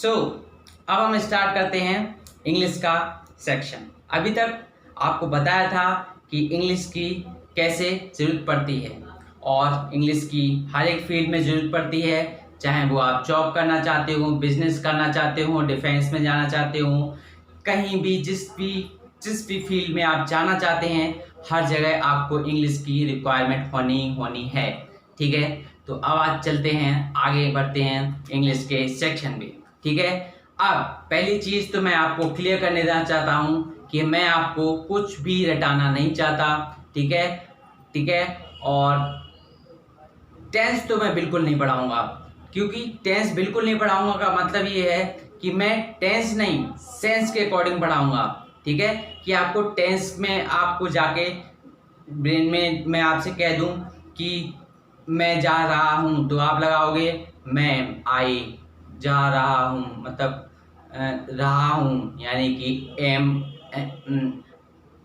सो अब हम स्टार्ट करते हैं इंग्लिश का सेक्शन। अभी तक आपको बताया था कि इंग्लिश की कैसे ज़रूरत पड़ती है और इंग्लिश की हर एक फील्ड में ज़रूरत पड़ती है, चाहे वो आप जॉब करना चाहते हो, बिजनेस करना चाहते हो, डिफेंस में जाना चाहते हो, कहीं भी जिस भी फील्ड में आप जाना चाहते हैं, हर जगह आपको इंग्लिश की रिक्वायरमेंट होनी है। ठीक है, तो अब आज चलते हैं, आगे बढ़ते हैं इंग्लिश के सेक्शन में। ठीक है, अब पहली चीज़ तो मैं आपको क्लियर करने देना चाहता हूँ कि मैं आपको कुछ भी रटाना नहीं चाहता। ठीक है, और टेंस तो मैं बिल्कुल नहीं पढ़ाऊंगा, क्योंकि टेंस बिल्कुल नहीं पढ़ाऊंगा का मतलब ये है कि मैं टेंस नहीं सेंस के अकॉर्डिंग पढ़ाऊंगा। ठीक है, कि आपको टेंस में आपको जाके ब्रेन में मैं आपसे कह दूं कि मैं जा रहा हूं, तो आप लगाओगे मैं आई जा रहा हूं, मतलब रहा हूं, यानी कि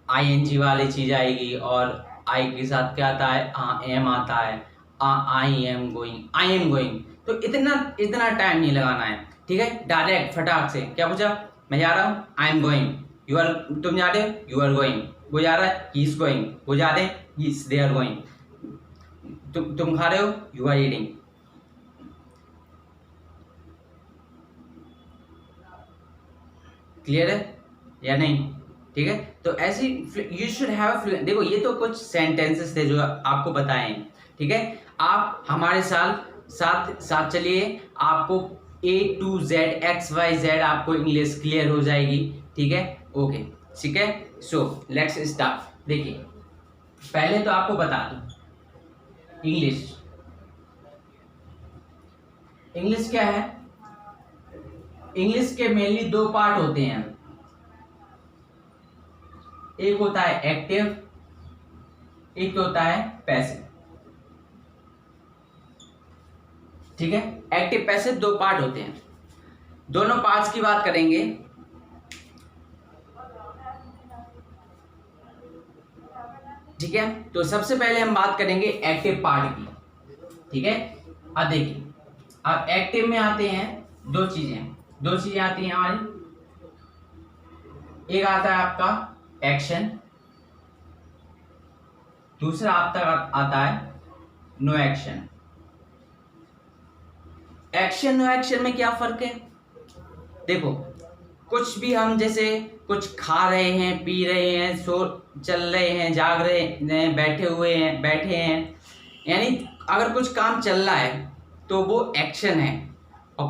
ING वाली चीज आएगी और आई के साथ क्या आता है, एम आता है, आई एम गोइंग। तो इतना टाइम नहीं लगाना है। ठीक है, डायरेक्ट फटाक से क्या पूछा, मैं जा रहा हूँ, आई एम गोइंग, तुम जा रहे हो, यू आर गोइंग, वो जा रहा है, ही इज गोइंग, वो जा रहे हैं, दे आर गोइंग, तुम खा रहे हो, यू आर ईटिंग। क्लियर है या नहीं? ठीक है, तो ऐसी यू शुड हैव। देखो, ये तो कुछ सेंटेंसेस थे जो आपको बताए। ठीक है, आप हमारे साथ चलिए, आपको A to Z XYZ आपको इंग्लिश क्लियर हो जाएगी। ठीक है, ओके, ठीक है। So let's start. देखिए, पहले तो आपको बता दूं इंग्लिश क्या है। इंग्लिश के मेनली दो पार्ट होते हैं, एक होता है एक्टिव, एक होता है पैसिव। ठीक है, एक्टिव पैसिव दो पार्ट होते हैं, दोनों पार्ट्स की बात करेंगे। ठीक है, तो सबसे पहले हम बात करेंगे एक्टिव पार्ट की। ठीक है, अब देखिए, अब एक्टिव में आते हैं दो चीजें आती हैं हमारी। एक आता है आपका एक्शन, दूसरा आपका आता है no action. Action no action में क्या फर्क है? देखो, कुछ भी हम जैसे कुछ खा रहे हैं, पी रहे हैं, चल रहे हैं, जाग रहे हैं, बैठे हैं, यानी अगर कुछ काम चल रहा है तो वो एक्शन है, और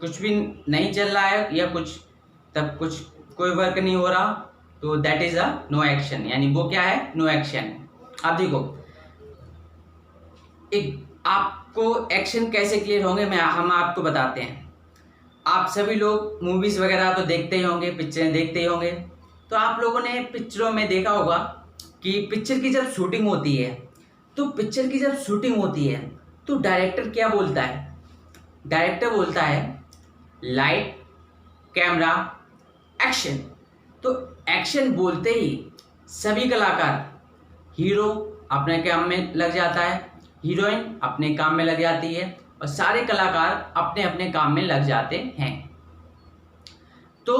कुछ भी नहीं चल रहा है या कोई वर्क नहीं हो रहा, तो that is a no action, यानी वो क्या है, नो एक्शन। अब देखो, आपको एक्शन कैसे क्लियर होंगे हम आपको बताते हैं। आप सभी लोग मूवीज वगैरह तो देखते ही होंगे, पिक्चरें देखते ही होंगे, तो आप लोगों ने पिक्चरों में देखा होगा कि पिक्चर की जब शूटिंग होती है तो डायरेक्टर क्या बोलता है? डायरेक्टर बोलता है लाइट, कैमरा, एक्शन। तो एक्शन बोलते ही सभी कलाकार, हीरो अपने काम में लग जाता है, हीरोइन अपने काम में लग जाती है, और सारे कलाकार अपने अपने काम में लग जाते हैं। तो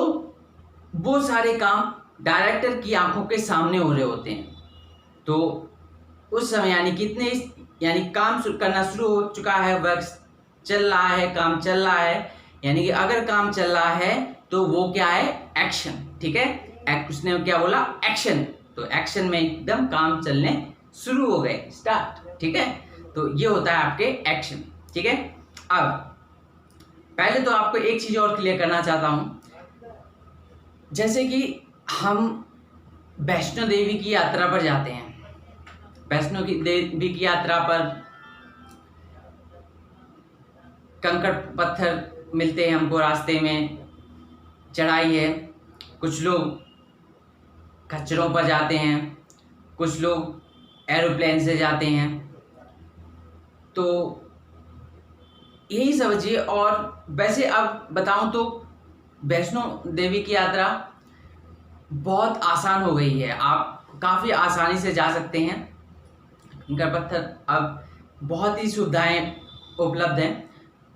वो सारे काम डायरेक्टर की आंखों के सामने हो रहे होते हैं। तो उस समय यानी काम करना शुरू हो चुका है, वर्क चल रहा है, काम चल रहा है, यानी कि अगर काम चल रहा है तो वो क्या है, एक्शन। ठीक है, उसने क्या बोला, एक्शन, तो एक्शन में एकदम काम चलने शुरू हो गए, स्टार्ट। ठीक है, तो ये होता है आपके एक्शन। ठीक है, अब पहले तो आपको एक चीज और क्लियर करना चाहता हूं, जैसे कि हम वैष्णो देवी की यात्रा पर जाते हैं, वैष्णो देवी की यात्रा पर कंकड़ पत्थर मिलते हैं हमको रास्ते में, चढ़ाई है, कुछ लोग खच्चरों पर जाते हैं, कुछ लोग एरोप्लेन से जाते हैं, तो यही समझिए। और वैसे अब बताऊं तो वैष्णो देवी की यात्रा बहुत आसान हो गई है, आप काफ़ी आसानी से जा सकते हैं। कंकड़ पत्थर अब बहुत ही सुविधाएं उपलब्ध हैं,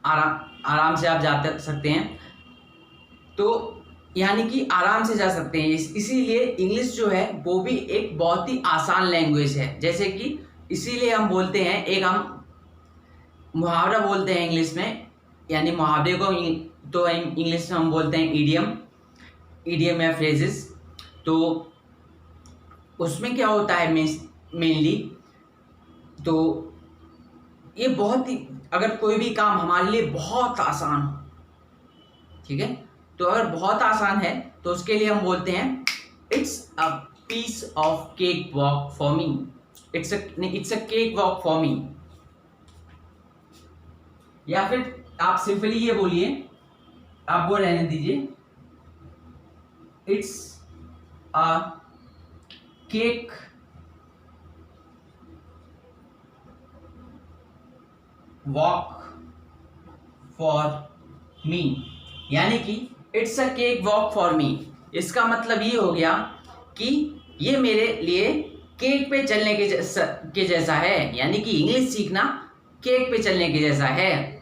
आराम से आप जा सकते हैं। तो यानी कि आराम से जा सकते हैं। इसीलिए इंग्लिश जो है वो भी एक बहुत ही आसान लैंग्वेज है। जैसे कि इसीलिए हम बोलते हैं, एक हम मुहावरा बोलते हैं इंग्लिश में, यानी मुहावरे को तो इंग्लिश में हम बोलते हैं इडियम या फ्रेजेस। तो उसमें क्या होता है मेनली, तो ये बहुत ही, अगर कोई भी काम हमारे लिए बहुत आसान हो, ठीक है, तो अगर बहुत आसान है तो उसके लिए हम बोलते हैं it's a piece of cake walk for me. It's a cake walk for me. या फिर आप सिंपली ये बोलिए, आप वो रहने दीजिए, it's a cake walk for मी। यानी कि it's a cake walk for मी, इसका मतलब ये हो गया कि ये मेरे लिए केक पे चलने के जैसा है। यानी कि इंग्लिश सीखना केक पे चलने के जैसा है।